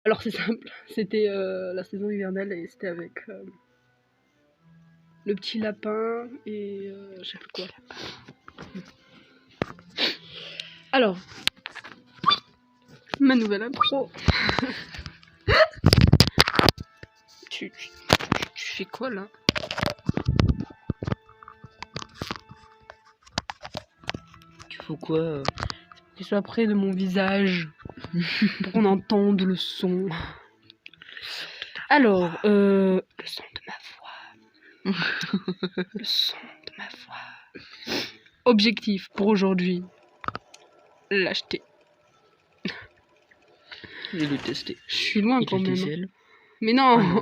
Alors c'est simple, c'était la saison hivernale et c'était avec le petit lapin et je sais plus quoi. Alors, ma nouvelle impro. tu fais quoi là? Tu fais quoi? Tu sois près de mon visage pour qu'on entende le son. Alors, le son de ma voix. Le son de ma voix. Objectif pour aujourd'hui. L'acheter. Je vais le tester. Je suis loin Et quand le même. TCL. Mais non.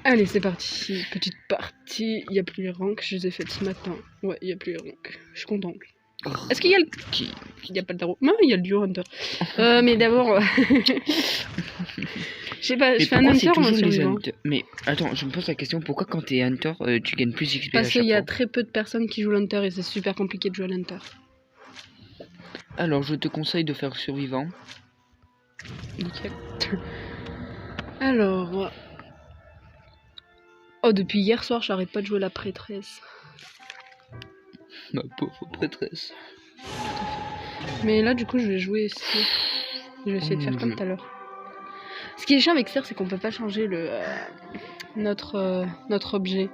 Ah, Allez, c'est parti. Petite partie. Il n'y a plus les ranks. Je les ai faites ce matin. Ouais, il n'y a plus les ranks. Je suis contente. Est-ce qu'il y a le... Il n'y a pas le tarot. Non, il y a le duo Hunter. Mais d'abord... Je sais pas, je fais un Hunter ou un survivant. Mais attends, je me pose la question, pourquoi quand t'es Hunter, tu gagnes plus XP à Parce chaque qu'il y a fois? très peu de personnes qui jouent l'Hunter et c'est super compliqué de jouer à l'Hunter. Alors, je te conseille de faire survivant. Nickel. Alors... Oh, depuis hier soir, j'arrête pas de jouer la prêtresse. Ma pauvre prêtresse. Mais là, du coup, je vais jouer ici. Je vais essayer de faire comme tout à l'heure. Ce qui est chiant avec Serre, c'est qu'on peut pas changer le notre objet.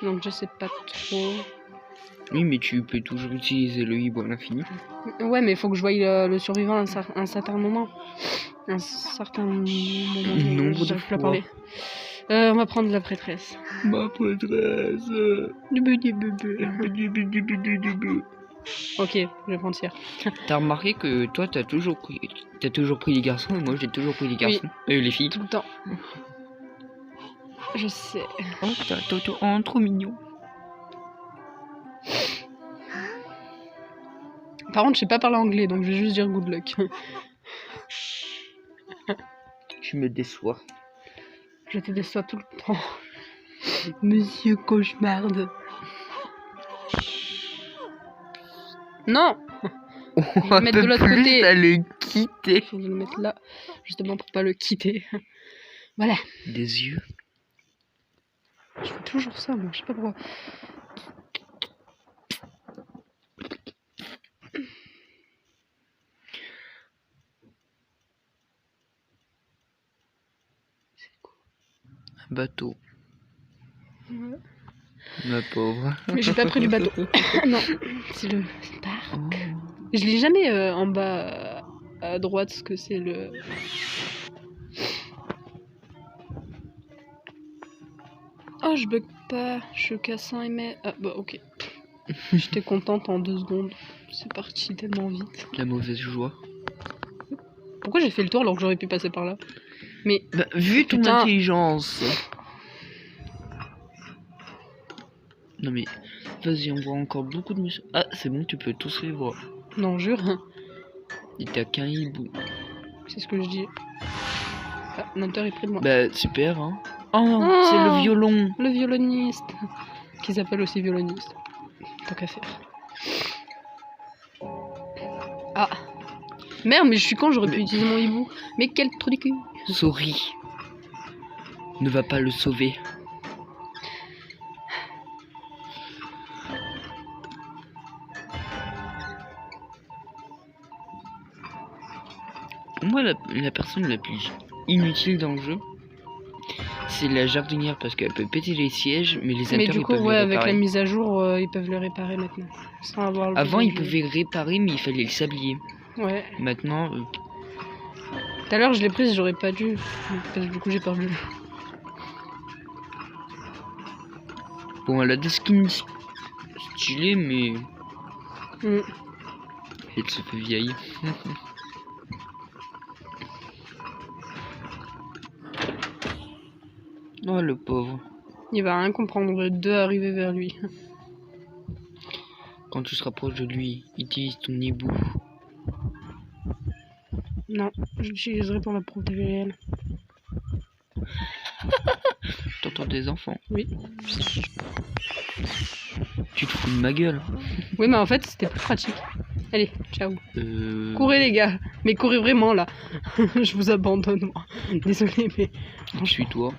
Donc je sais pas trop. Oui, mais tu peux toujours utiliser le hibou à l'infini. Ouais, mais il faut que je voie le survivant à un certain moment. Un certain moment. Nombre de fois. Parler. On va prendre la prêtresse. Ma prêtresse. Ok, je vais prendre Serre. T'as remarqué que toi, t'as toujours pris les garçons et moi, j'ai toujours pris les garçons. Les filles. Tout le temps. Je sais. Oh, t'as Toto, trop mignon. Par contre, je sais pas parler anglais, donc je vais juste dire good luck. Tu me déçois. Je te déçois tout le temps. Monsieur Cauchemarde. Non. Je vais le mettre de l'autre côté. T'as le quitter. Faut le mettre là, justement pour pas le quitter. Voilà. Des yeux. Je fais toujours ça, moi, je sais pas pourquoi. Un bateau. Ouais. Ma pauvre. Mais j'ai pas pris du bateau. Non, c'est le parc. Oh. Je lis jamais en bas à droite ce que c'est le... Oh, je bug pas. Je casse un mais... Ah, bah ok. J'étais contente en 2 secondes. C'est parti tellement vite. La mauvaise joie. Pourquoi j'ai fait le tour alors que j'aurais pu passer par là? Mais... Bah, vu ton intelligence. Non mais... Vas-y, on voit encore beaucoup de missions. Ah, c'est bon, tu peux tous les voir. Non, jure. Et t'as qu'un hibou. C'est ce que je dis. Ah, Hunter est près de moi. Bah, super, hein. Oh, c'est le violon. Le violoniste. Qu'ils appellent aussi violoniste. Tant qu'à faire. Ah. Merde, mais je suis con, j'aurais pu utiliser mon hibou. Mais quel trou du cul. Sorry. Ne va pas le sauver. Moi, la personne la plus inutile dans le jeu, c'est la jardinière parce qu'elle peut péter les sièges, mais les Mais du coup, ouais, avec la mise à jour, ils peuvent le réparer maintenant. Sans avoir le Avant, ils pouvaient réparer, mais il fallait le sablier. Ouais. Maintenant... Tout à l'heure, je l'ai prise, j'aurais pas dû. Parce que du coup, j'ai perdu. Bon, elle a des skins stylés, mais... Elle se fait vieille. Oh, le pauvre. Il va rien comprendre, on va 2 arriver vers lui. Quand tu se rapproches de lui, utilise ton hibou. Non, je l'utiliserai pour la protéger elle. T'entends des enfants? Oui. Tu te fous de ma gueule? Oui, mais en fait, c'était plus pratique. Allez, ciao. Courez les gars, mais courez vraiment là. Je vous abandonne moi. Désolé mais... Suis-toi.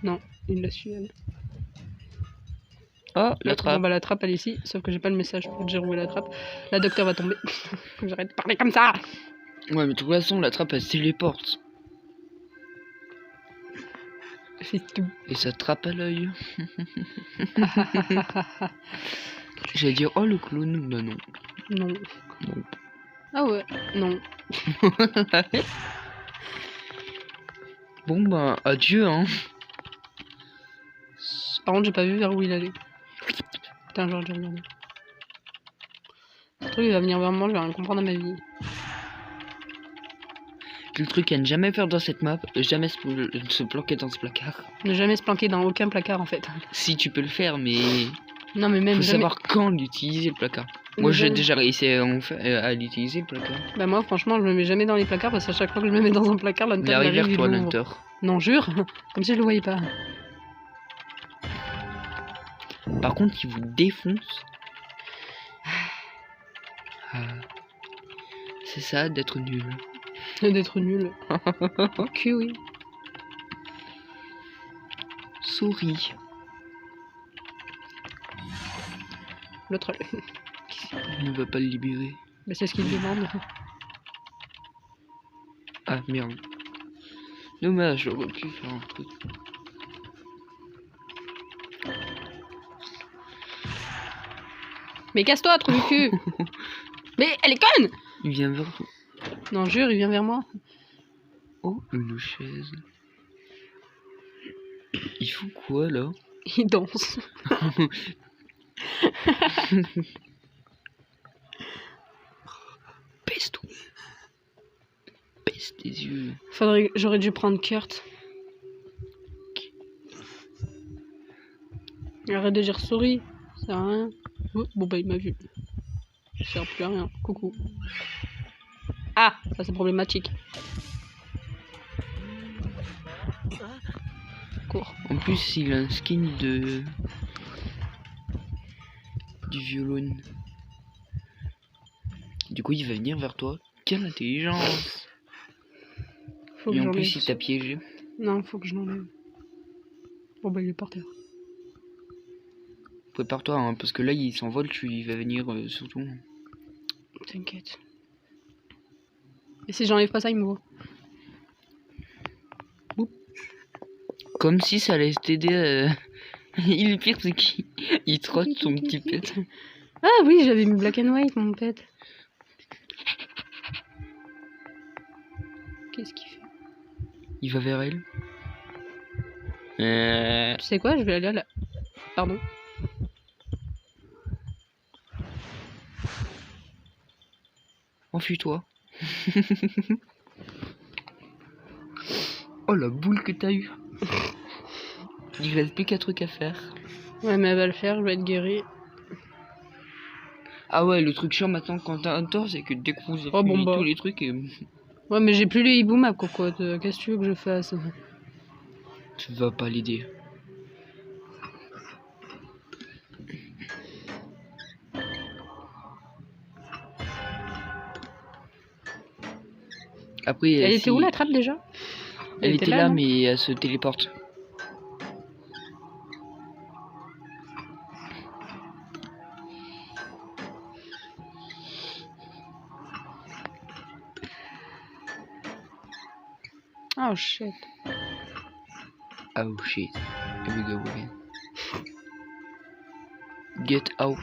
Non, il la suit elle. Ah, la Bon trappe. bah la trappe elle est ici, sauf que j'ai pas le message pour dire où est la trappe. La docteur va tomber. Faut que j'arrête de parler comme ça. Ouais, mais de toute façon, la trappe elle se téléporte. C'est tout. Et ça trappe à l'œil. J'allais dire, oh le clown. Bah non. Non. Non. Ah ouais, non. Bon bah, adieu hein. Par contre j'ai pas vu vers où il allait. Putain genre j'ai regardé. Ce truc il va venir vers moi, je vais rien comprendre à ma vie. Le truc à ne jamais faire dans cette map, jamais se planquer dans ce placard. Ne jamais se planquer dans aucun placard en fait. Si tu peux le faire, mais Non mais même faut jamais... savoir quand l'utiliser le placard. Mais Moi j'ai jamais. déjà réussi à l'utiliser le placard. Bah moi franchement je me mets jamais dans les placards parce qu'à chaque fois que je me mets dans un placard, Il l'Hunter arrive arrive, vers il toi l'ouvre. l'Hunter. Non jure, comme si je le voyais pas. Par contre il vous défonce. Ah. C'est ça d'être nul. D'être nul. Que oui. Souris. L'autre... On ne va pas le libérer. Bah c'est ce qu'il demande. Ah merde. Dommage, j'aurais pu faire un truc. Mais casse-toi, trou du cul. Mais elle est conne. Il vient vers toi. Non jure, il vient vers moi. Oh, une chaise. Il fout quoi là? Il danse. Pèse-toi. Pèse tes yeux. J'aurais dû prendre Kurt. Arrête de dire sorry. Ça sert à rien. Oh, bon bah il m'a vu. Ça sert plus à rien. Coucou. Ah, ça c'est problématique. Cours. En plus, il a un skin de... du violon. Du coup, il va venir vers toi. Quelle intelligence! Faut Et que en plus, il j'enlève. t'a piégé. Non, faut que je l'enlève. Bon bah il est par terre. Prépare-toi, hein, parce que là, il s'envole, il va venir surtout. T'inquiète. Et si j'enlève pas ça, il me voit. Comme si ça allait t'aider. Il est pire, c'est qu'il trotte son petit pet. Ah oui, j'avais mis black and white, mon pet. Qu'est-ce qu'il fait? Il va vers elle. Tu sais quoi, je vais aller à la... Pardon. Enfuis-toi. Oh la boule que t'as eu. Il reste plus qu'un truc à faire. Ouais, mais elle va le faire, je vais être guérie. Ah ouais, le truc chiant maintenant quand t'as un tort, c'est que dès que vous avez Oh, bon, fini bah. tous les trucs, Ouais, mais j'ai plus les hibou ma cocotte. Qu'est-ce que tu veux que je fasse? tu vas pas l'aider. Après, Elle si- était où la trappe déjà? Elle était là, non mais elle se téléporte. Oh shit. Oh shit. Here we go again. Get out.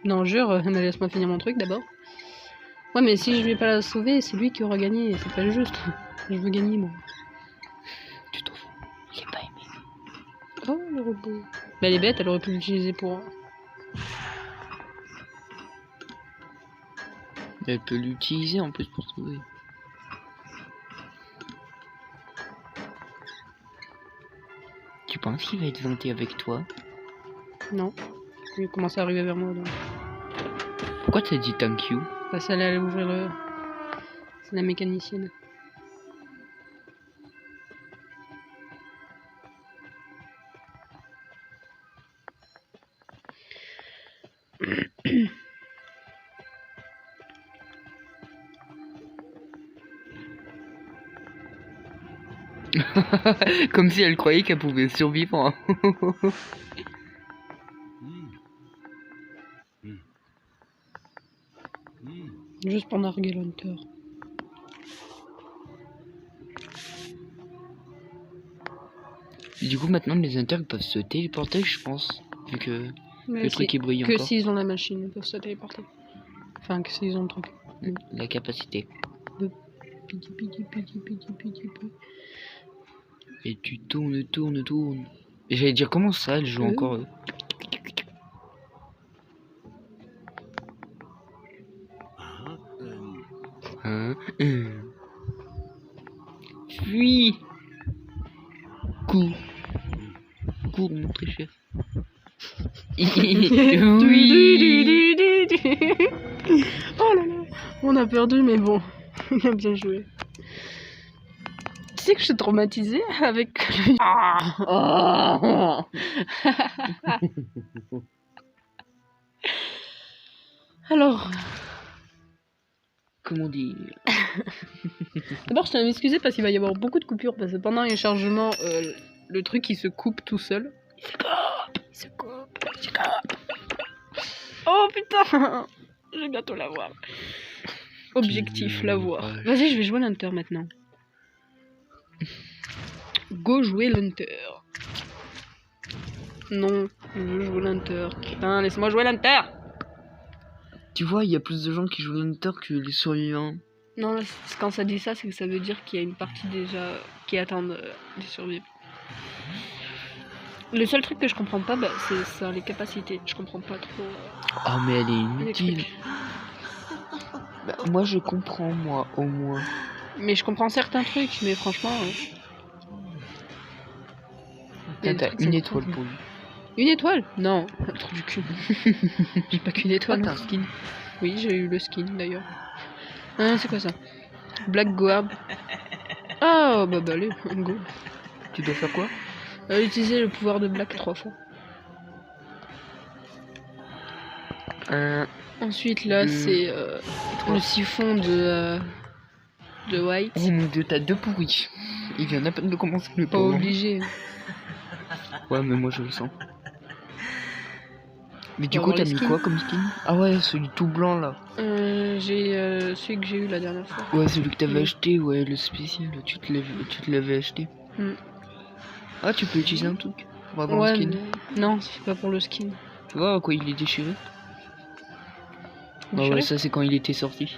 Non, jure, mais laisse-moi finir mon truc d'abord. Ouais, mais si je vais pas la sauver, c'est lui qui aura gagné. C'est pas juste. Je veux gagner, moi. Tu t'en fous. J'ai pas aimé. Oh, le robot. Mais elle est bête, elle aurait pu l'utiliser pour... Elle peut l'utiliser en plus pour trouver. Tu penses qu'il va être vanté avec toi? Non. Il commence à arriver vers moi, donc. Pourquoi t'as dit thank you? Parce qu'elle allait ouvrir le... C'est la mécanicienne. Comme si elle croyait qu'elle pouvait survivre. Hein. Juste pour narguer l'hunter. Du coup, maintenant, les hunters peuvent se téléporter, je pense. Vu que Mais le truc est brille que encore. s'ils ont la machine, ils peuvent se téléporter. Enfin, que s'ils ont le truc. La capacité. Piti, piti, piti, piti, piti, piti. Et tu tournes. Et j'allais dire, comment ça, elle joue encore Hein Fuis. Cours, mon très cher. Oui. Oh là là, on a perdu, mais bon, il a bien joué. Tu sais que je suis traumatisée avec le... Alors, Comment dire d'abord je tiens à m'excuser parce qu'il va y avoir beaucoup de coupures parce que pendant les chargements, le truc il se coupe tout seul. Il se coupe. Oh putain, je vais bientôt l'avoir. Objectif, l'avoir. Vas-y, je vais jouer l'hunter maintenant. Go jouer l'hunter. Non, je veux jouer l'hunter. Putain, laisse-moi jouer l'hunter. Tu vois, il y a plus de gens qui jouent l'hunter que les survivants. Non, quand ça dit ça, c'est que ça veut dire qu'il y a une partie déjà qui attend de survivre. Le seul truc que je comprends pas, c'est ça, les capacités. Je comprends pas trop. Ah, mais elle est les inutile. trucs. Bah, moi, je comprends, moi, au moins. Mais je comprends certains trucs, mais franchement. Il y a des T'as trucs, une ça étoile me pour lui. Une étoile? Non, le trou du cul. J'ai pas qu'une étoile. Ah, t'as un skin. Oui, j'ai eu le skin d'ailleurs. Ah, c'est quoi ça? Black Guard. Ah, bah allez, go. Tu dois faire quoi? Utiliser le pouvoir de Black 3 fois. Ensuite, là, c'est le siphon de White. Oh mon dieu, t'as deux pourris. Il vient à peine de commencer le Pas pauvre. obligé. Ouais, mais moi je le sens. Mais du On coup, va t'as voir mis les quoi comme skin? Ah ouais, celui tout blanc là. J'ai celui que j'ai eu la dernière fois. Ouais, celui que t'avais Oui. acheté, ouais, le spécial, tu te l'avais acheté. Mm. Ah, tu peux utiliser un truc pour avoir Ouais, un skin. mais... Non, c'est pas pour le skin. Tu vois à quoi il est déchiré? Ah Déchiré. ouais, ça c'est quand il était sorti.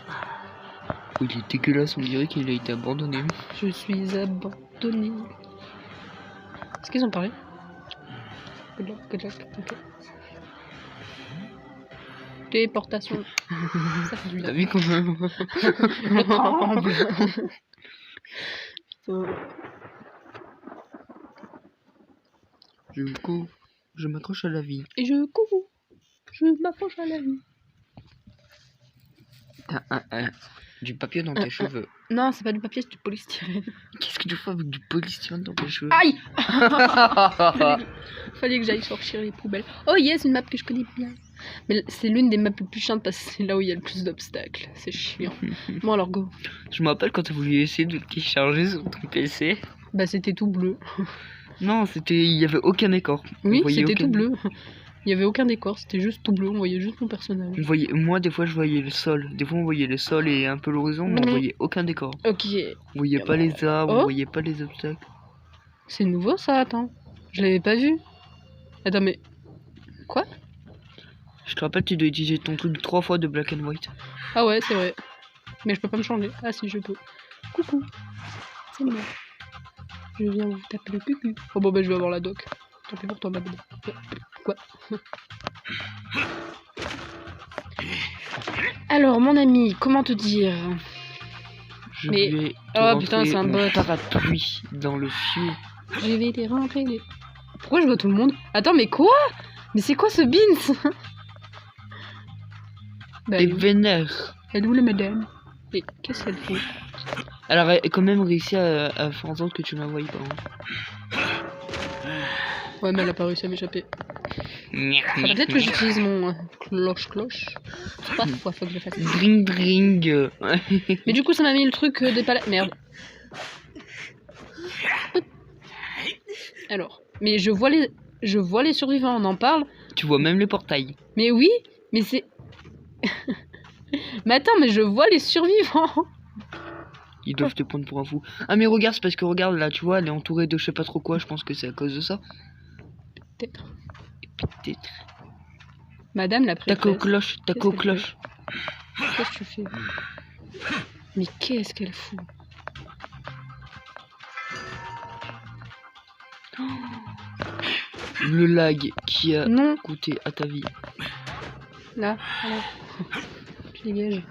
Oh, il est dégueulasse, on dirait qu'il a été abandonné. Je suis abandonné. Est-ce qu'ils ont parlé? Good luck, ok. Téléportation. Ça fait du T'as bien. vu quand même? Je tremble. Putain. Je cours, je m'accroche à la vie. Et je cours. Je m'approche à la vie. T'as du papier dans tes cheveux. Non, c'est pas du papier, c'est du polystyrène. Qu'est-ce que tu fais avec du polystyrène dans tes cheveux? Aïe. Fallait que j'aille sortir les poubelles. Oh yes, une map que je connais bien. Mais c'est l'une des maps les plus chiantes parce que c'est là où il y a le plus d'obstacles. C'est chiant. Bon alors go. Je me rappelle quand t'as voulu essayer de le télécharger sur ton PC. Bah c'était tout bleu. Non, il y avait aucun décor. Oui, On voyait c'était aucun- tout bleu. Il y avait aucun décor, c'était juste tout bleu, on voyait juste mon personnage. Moi, des fois, je voyais le sol. Des fois, on voyait le sol et un peu l'horizon, mais on Mhm. voyait aucun décor. Ok. On voyait pas les arbres, Oh. on voyait pas les obstacles. C'est nouveau ça, attends. Je l'avais pas vu. Attends, mais. Quoi? Je te rappelle, tu dois utiliser ton truc 3 fois de black and white. Ah ouais, c'est vrai. Mais je peux pas me changer. Ah si, je peux. Coucou. C'est moi. Je viens vous taper le cucu. Oh bon, bah je vais avoir la doc. Tant pis pour toi, ma belle. Quoi? Alors, mon ami, comment te dire? Je Mais- vais te Oh, rentrer putain, c'est un mon bot. parapluie dans le fieu. Je vais les rentrer les... Pourquoi je vois tout le monde? Attends, mais quoi? Mais c'est quoi ce beans? Bah, T'es elle est où? vénère. Elle est où la madame? Et qu'est-ce qu'elle fait? Elle a quand même réussi à faire en sorte que tu m'envoies pas. Ouais, mais elle a pas réussi à m'échapper. Hein. Faudrait peut-être que j'utilise mon cloche-cloche. C'est pas fois, faut que je le fasse. Dring dring. Mais du coup, ça m'a mis le truc des palettes. Merde. Alors, mais je vois les survivants, on en parle. Tu vois même le portail. Mais oui, mais c'est... Mais attends, mais je vois les survivants. Ils doivent te prendre pour un fou. Ah mais regarde, c'est parce que regarde là, tu vois, elle est entourée de je sais pas trop quoi, je pense que c'est à cause de ça. Peut-être. Peut-être. Madame la Tac aux prêtresse. cloches, tac Qu'est-ce aux qu'elle cloches. Qu'est-ce que tu fais? Mais qu'est-ce qu'elle fout? Le lag qui a Non, coûté à ta vie. là, voilà. Tu dégages.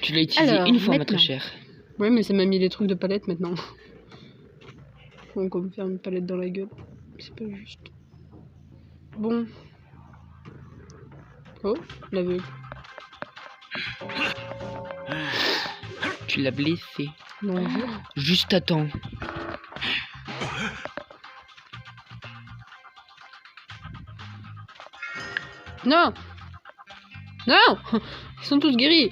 Tu l'as utilisé Alors, une fois, ma maintenant. très chère. Ouais, mais ça m'a mis les trucs de palette maintenant. Donc on me faire une palette dans la gueule. C'est pas juste. Bon. Oh, l'aveugle. Tu l'as blessé. Non, Juste attends. non. Non. Ils sont tous guéris.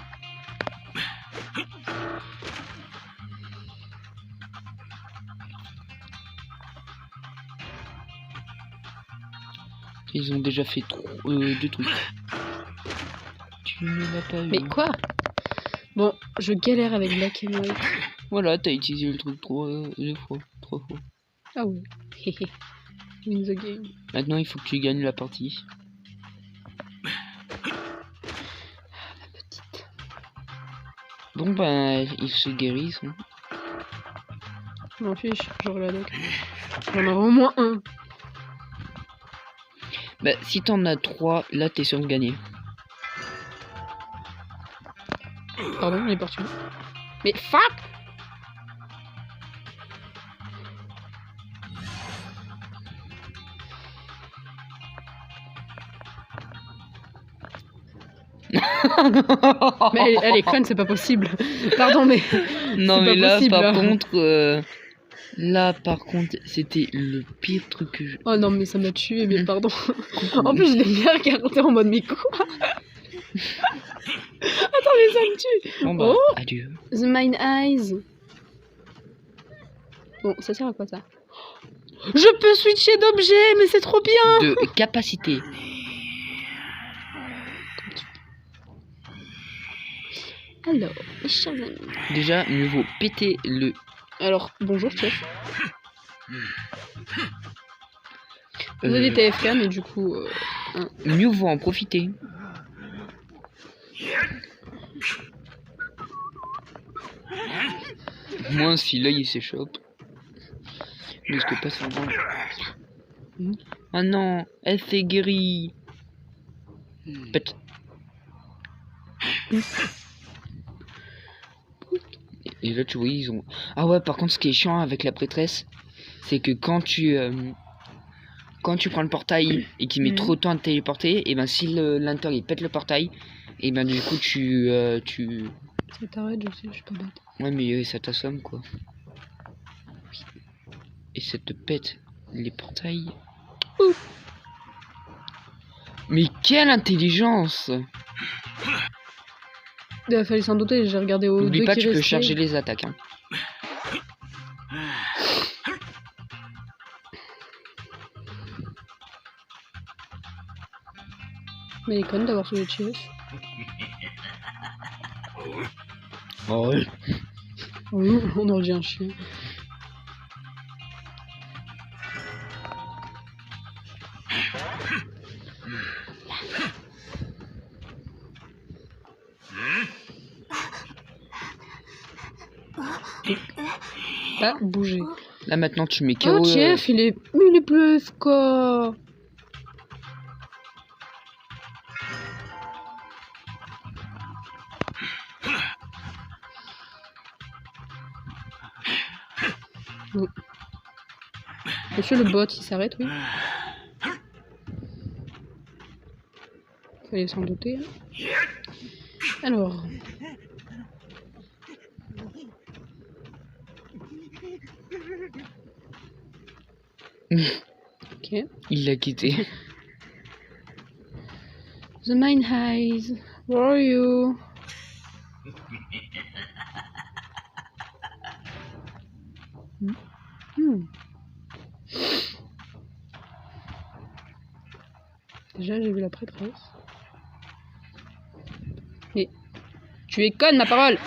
Ils ont déjà fait deux trucs. Tu ne l'as pas vu. Mais quoi? Bon, je galère avec Black and White. Voilà, t'as utilisé le truc deux fois. Trois fois. Ah ouais. Win the game. Maintenant, il faut que tu gagnes la partie. Petite. Bon, ben, ils se guérissent. Hein. Je m'en fiche, j'aurai la doc. J'en aurai au moins un. Bah, si t'en as 3, là, t'es sûr de gagner. Pardon, il est parti. Mais fuck! Mais elle est conne, c'est pas possible. Pardon, mais. Non, c'est mais pas là, possible, par là. contre... Là, par contre, c'était le pire truc que je... Oh non, mais ça m'a tué, mais pardon. En plus, je l'ai bien regardé en mode, mais quoi? Attends, mais ça me tue. Bon, bah, Oh, adieu. The Mind Eyes. Bon, ça sert à quoi ça? Je peux switcher d'objet, mais c'est trop bien. De capacité. Alors, mes chers amis. Déjà, mieux vaut péter le... Alors, bonjour, chef. Vous avez TFK, mais du coup... Mieux vaut en profiter. Moi, si là, il s'échoppe. Je risque pas son grand. Ah non, elle s'est guérie. Pète. Et là, tu vois, ils ont... Ah ouais, par contre, ce qui est chiant avec la prêtresse, c'est que quand tu prends le portail et qu'il met trop de temps à te téléporter, et ben si l'Hunter il pète le portail, et ben du coup tu... Ça t'arrête, je sais, je suis pas bête. Ouais, mais ça t'assomme quoi. Et ça te pète les portails. Ouf. Mais quelle intelligence! Il fallait s'en douter, j'ai regardé au N'oublie deux pas, qui tu peux restaient. charger les attaques. Hein. Mais elle est conne d'avoir sauvé le chef. Oh ouais. Oui, on aurait dit un chien. Pas bouger. Là maintenant tu mets KO. Oh, chef, il est plus quoi. Monsieur le bot, il s'arrête, oui. Fallait s'en douter. Hein. Alors. Ok. Il l'a quitté. The Mind Eyes. Where are you? Déjà, j'ai vu la prêtresse. Mais tu es conne, ma parole.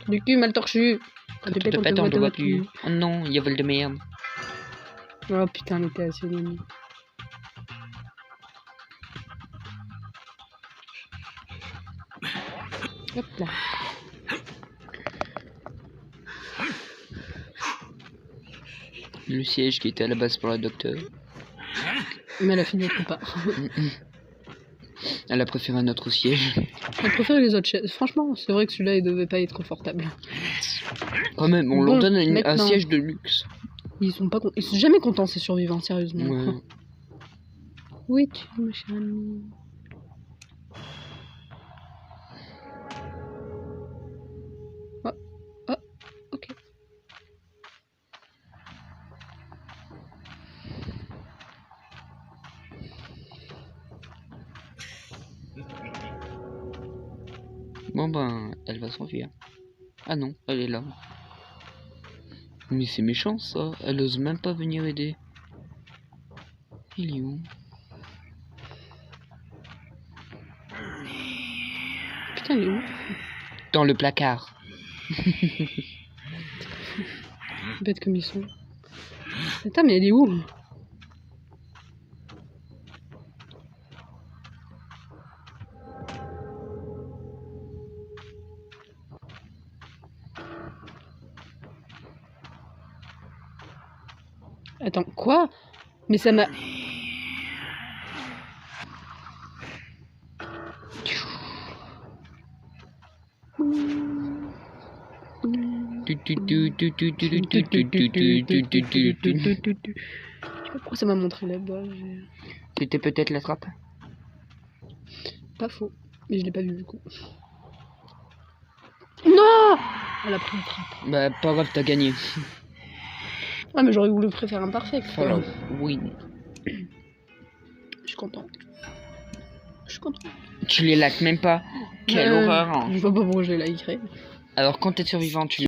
Du cul, mal torchu. Quand tu te pètes, on te voit plus. Oh non, il y a vol de merde. Oh putain, mais t'es assez éloigné. Hop là. Le siège qui était à la base pour la docteur. Mais elle a fini autre part. Elle a préféré un autre siège. Elle préfère les autres chaises. Franchement, c'est vrai que celui-là, il devait pas être confortable. Quand même, on leur donne un siège de luxe. Ils sont pas ils sont jamais contents, ces survivants, sérieusement. Ouais. Oui, tu me cher ami. Oh, oh, ok. Bon ben, elle va s'enfuir. Ah non, elle est là. Mais c'est méchant ça, elle ose même pas venir aider. Il est où? Putain, il est où? Dans le placard. Bête comme ils sont. Attends, mais elle est où? Attends, quoi? Mais ça m'a... Je sais pas pourquoi ça m'a montré là-bas. C'était peut-être la trappe. Pas faux. Mais je l'ai pas vu du coup. Non! Elle a pris une trappe. Bah pas grave, t'as gagné. Ah mais j'aurais voulu préférer un parfait. Voilà, oui. Je suis content. Je suis content. Tu les likes même pas. Quelle horreur. Hein. Je vois pas pourquoi je les likerais. Alors quand t'es survivant, tu